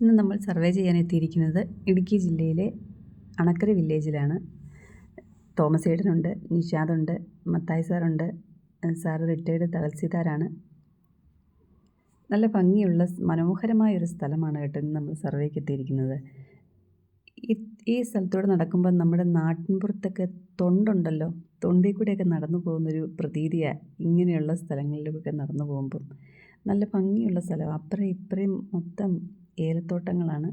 ഇന്ന് നമ്മൾ സർവേ ചെയ്യാൻ എത്തിയിരിക്കുന്നത് ഇടുക്കി ജില്ലയിലെ അണക്കര വില്ലേജിലാണ്. തോമസ് ഏട്ടനുണ്ട്, നിഷാദുണ്ട്, മത്തായി സാറുണ്ട്. സാറ് റിട്ടയർഡ് തഹസിൽദാരാണ്. നല്ല ഭംഗിയുള്ള മനോഹരമായൊരു സ്ഥലമാണ് കേട്ടോ ഇന്ന് നമ്മൾ സർവേക്ക് എത്തിയിരിക്കുന്നത്. ഈ സ്ഥലത്തൂടെ നടക്കുമ്പോൾ നമ്മുടെ നാട്ടിൻപുറത്തൊക്കെ തൊണ്ടുണ്ടല്ലോ, തൊണ്ടിൽ കൂടെയൊക്കെ നടന്നു പോകുന്നൊരു പ്രതീതിയാണ് ഇങ്ങനെയുള്ള സ്ഥലങ്ങളിലൊക്കെ നടന്നു പോകുമ്പം. നല്ല ഭംഗിയുള്ള സ്ഥലമാണ്. അപ്പുറം ഇപ്പുറയും മൊത്തം ഏലത്തോട്ടങ്ങളാണ്.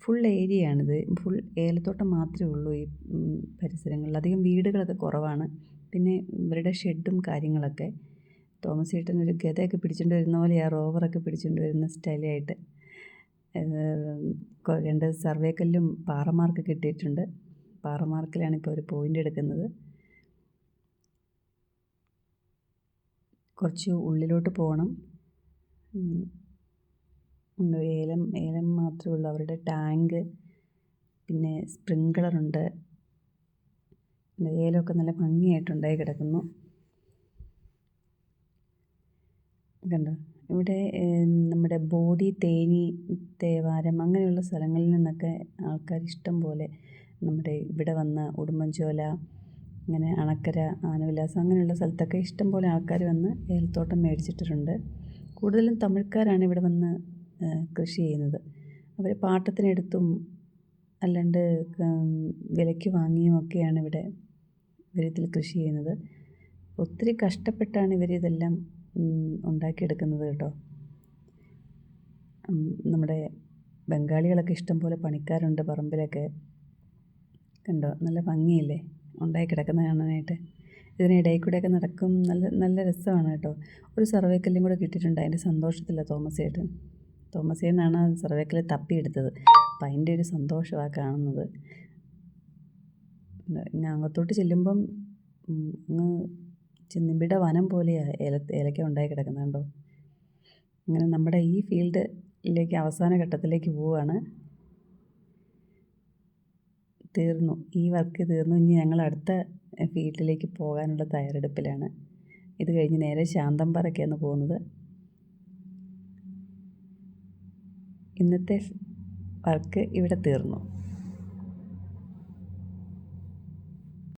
ഫുൾ ഏരിയയാണിത്. ഫുൾ ഏലത്തോട്ടം മാത്രമേ ഉള്ളൂ ഈ പരിസരങ്ങളിൽ. അധികം വീടുകളൊക്കെ കുറവാണ്. പിന്നെ ഇവരുടെ ഷെഡും കാര്യങ്ങളൊക്കെ. തോമസ് ചേട്ടനൊരു ഗതയൊക്കെ പിടിച്ചുകൊണ്ട് വരുന്ന പോലെ ആ റോവറൊക്കെ പിടിച്ചുകൊണ്ട് വരുന്ന സ്റ്റൈലായിട്ട് 2 സർവേ കല്ലും പാറമാർക്കൊക്കെ ഇട്ടിട്ടുണ്ട്. പാറമാർക്കിലാണ് ഇപ്പോൾ ഒരു പോയിൻ്റ് എടുക്കുന്നത്. കുറച്ച് ഉള്ളിലോട്ട് പോകണം. ഏലം മാത്രമേ ഉള്ളൂ. അവരുടെ ടാങ്ക്, പിന്നെ സ്പ്രിങ്ക്ലറുണ്ട്. ഏലമൊക്കെ നല്ല ഭംഗിയായിട്ടുണ്ടായി കിടക്കുന്നു. കണ്ടോ, ഇവിടെ നമ്മുടെ ബോഡി, തേനി, തേവാരം അങ്ങനെയുള്ള സ്ഥലങ്ങളിൽ നിന്നൊക്കെ ആൾക്കാർ ഇഷ്ടം പോലെ നമ്മുടെ ഇവിടെ വന്ന് ഉടുമ്പൻചോല, അങ്ങനെ അണക്കര, ആനവിലാസം അങ്ങനെയുള്ള സ്ഥലത്തൊക്കെ ഇഷ്ടം പോലെ ആൾക്കാർ വന്ന് ഏലത്തോട്ടം മേടിച്ചിട്ടിട്ടുണ്ട്. കൂടുതലും തമിഴ്ക്കാരാണ് ഇവിടെ വന്ന് കൃഷി ചെയ്യുന്നത്. അവർ പാട്ടത്തിനെടുത്തും അല്ലാണ്ട് വിലയ്ക്ക് വാങ്ങിയും ഒക്കെയാണ് ഇവരിതിൽ കൃഷി ചെയ്യുന്നത്. ഒത്തിരി കഷ്ടപ്പെട്ടാണ് ഇവരിതെല്ലാം ഉണ്ടാക്കിയെടുക്കുന്നത് കേട്ടോ. നമ്മുടെ ബംഗാളികളൊക്കെ ഇഷ്ടം പോലെ പണിക്കാരുണ്ട് പറമ്പിലൊക്കെ. കണ്ടോ, നല്ല ഭംഗിയില്ലേ ഉണ്ടായി കിടക്കുന്നത് കാണാനായിട്ട്. ഇതിനിടയിൽ കൂടെയൊക്കെ നടക്കും. നല്ല രസമാണ് കേട്ടോ. ഒരു സർവേക്കല്ലും കൂടെ കിട്ടിയിട്ടുണ്ട്. അതിൻ്റെ സന്തോഷത്തില്ല തോമസ് ചേട്ടനാണ് ആ സർവേക്കല്ല് തപ്പിയെടുത്തത്. അപ്പം അതിൻ്റെ ഒരു സന്തോഷമാണ് കാണുന്നത്. ഇങ്ങനെ അകത്തോട്ട് ചെല്ലുമ്പം അങ്ങ് ചെന്നിമ്പിട വനം പോലെയാണ് ഏലക്ക ഉണ്ടായി കിടക്കുന്നത് കണ്ടോ. അങ്ങനെ നമ്മുടെ ഈ ഫീൽഡിലേക്ക് അവസാന ഘട്ടത്തിലേക്ക് പോവുകയാണ്. തീർന്നു, ഈ വർക്ക് തീർന്നു. ഇനി ഞങ്ങൾ അടുത്ത ഫീൽഡിലേക്ക് പോകാനുള്ള തയ്യാറെടുപ്പിലാണ്. ഇത് കഴിഞ്ഞ് നേരെ ശാന്തമ്പാറയ്ക്കാണ് പോകുന്നത്. ഇന്നത്തെ വർക്ക് ഇവിടെ തീർന്നു.